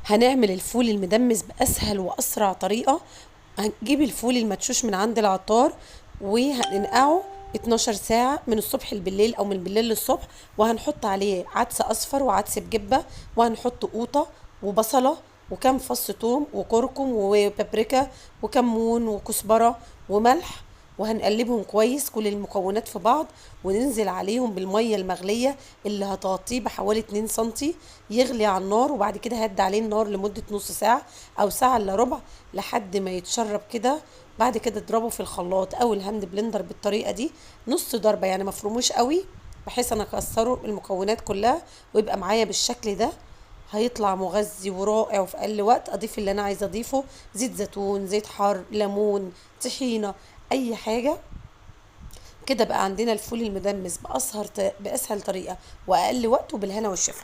هنعمل الفول المدمس بأسهل وأسرع طريقة. هنجيب الفول المدشوش من عند العطار وهننقعه 12 ساعة من الصبح بالليل أو من بالليل للصبح، وهنحط عليه عدس أصفر وعدس بجبة، وهنحط قوطة وبصلة وكم فص ثوم وكركم وبابريكا وكمون وكزبرة وملح، وهنقلبهم كويس كل المكونات في بعض، وننزل عليهم بالمية المغلية اللي هتغطيه بحوالي 2 سنتي، يغلي على النار. وبعد كده هدي عليه النار لمدة نص ساعة أو ساعة إلا ربع لحد ما يتشرب كده. بعد كده اضربه في الخلاط أو الهاند بلندر بالطريقة دي نص ضربة، يعني مفروموش قوي، بحيث أنا أكسره المكونات كلها ويبقى معايا بالشكل ده. هيطلع مغذي ورائع، وفي اقل وقت اضيف اللي انا عايزه اضيفه: زيت زيتون، زيت حار، ليمون، طحينه، اي حاجه. كده بقى عندنا الفول المدمس باسهل طريقه واقل وقت، وبالهنا والشفا.